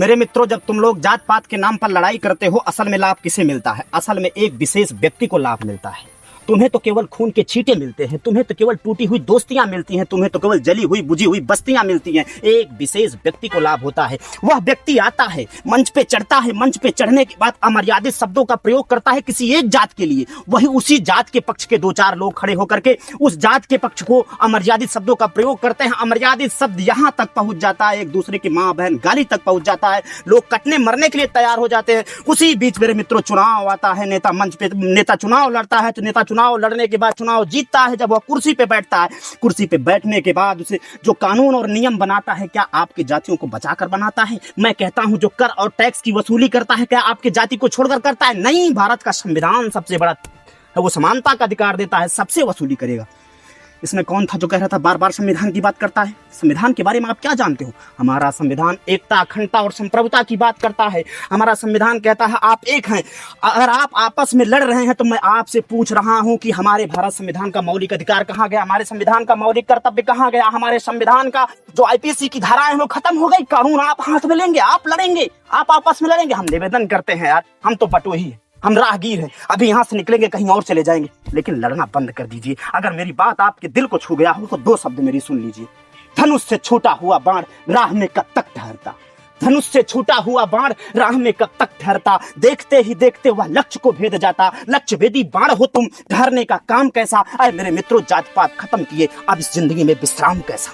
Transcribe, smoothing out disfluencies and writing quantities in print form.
मेरे मित्रों, जब तुम लोग जात पात के नाम पर लड़ाई करते हो, असल में लाभ किसे मिलता है? असल में एक विशेष व्यक्ति को लाभ मिलता है। तुम्हें तो केवल खून के छींटे मिलते हैं, तुम्हें तो केवल टूटी हुई दोस्तियां मिलती हैं, तुम्हें तो केवल जली हुई बुझी हुई बस्तियां मिलती हैं। एक विशेष व्यक्ति को लाभ होता है। वह व्यक्ति आता है, मंच पे चढ़ता है, मंच पे चढ़ने के बाद अमर्यादित शब्दों का प्रयोग करता है किसी एक जात के लिए। वही उसी जात के पक्ष के दो चार लोग खड़े होकर के उस जात के पक्ष को अमर्यादित शब्दों का प्रयोग करते हैं। अमर्यादित शब्द यहां तक पहुंच जाता है, एक दूसरे की मां बहन गाली तक पहुंच जाता है, लोग कटने मरने के लिए तैयार हो जाते हैं। उसी बीच मेरे मित्रों चुनाव आता है, नेता मंच पे नेता चुनाव लड़ता है, तो नेता चुनाव लड़ने के बाद चुनाव जीतता है। जब वह कुर्सी पे बैठता है, कुर्सी पे बैठने के बाद उसे जो कानून और नियम बनाता है, क्या आपके जातियों को बचाकर बनाता है? मैं कहता हूं जो कर और टैक्स की वसूली करता है, क्या आपके जाति को छोड़कर करता है? नहीं, भारत का संविधान सबसे बड़ा है, वो समानता का अधिकार देता है, सबसे वसूली करेगा। इसमें कौन था जो कह रहा था बार बार संविधान की बात करता है? संविधान के बारे में आप क्या जानते हो? हमारा संविधान एकता, अखंडता और संप्रभुता की बात करता है। हमारा संविधान कहता है आप एक हैं। अगर आप आपस में लड़ रहे हैं तो मैं आपसे पूछ रहा हूं कि हमारे भारत संविधान का मौलिक अधिकार कहां गया? हमारे संविधान का मौलिक कर्तव्य कहां गया? हमारे संविधान का जो आईपीसी की धाराएं वो खत्म हो गई। कानून आप हाथ में लेंगे, आप लड़ेंगे, आप आपस में लड़ेंगे। हम निवेदन करते हैं यार, हम तो बटोही हैं, हम राहगीर हैं, अभी यहाँ से निकलेंगे कहीं और चले जाएंगे, लेकिन लड़ना बंद कर दीजिए। अगर मेरी बात आपके दिल को छू गया हो तो दो शब्द मेरी सुन लीजिए। धनुष से छूटा हुआ बाण राह में कब तक ठहरता? धनुष से छूटा हुआ बाण राह में कब तक ठहरता? देखते ही देखते वह लक्ष्य को भेद जाता। लक्ष्य भेदी बाण हो तुम, ठहरने का काम कैसा? अरे मेरे मित्रों, जात पात खत्म किए, अब इस जिंदगी में विश्राम कैसा?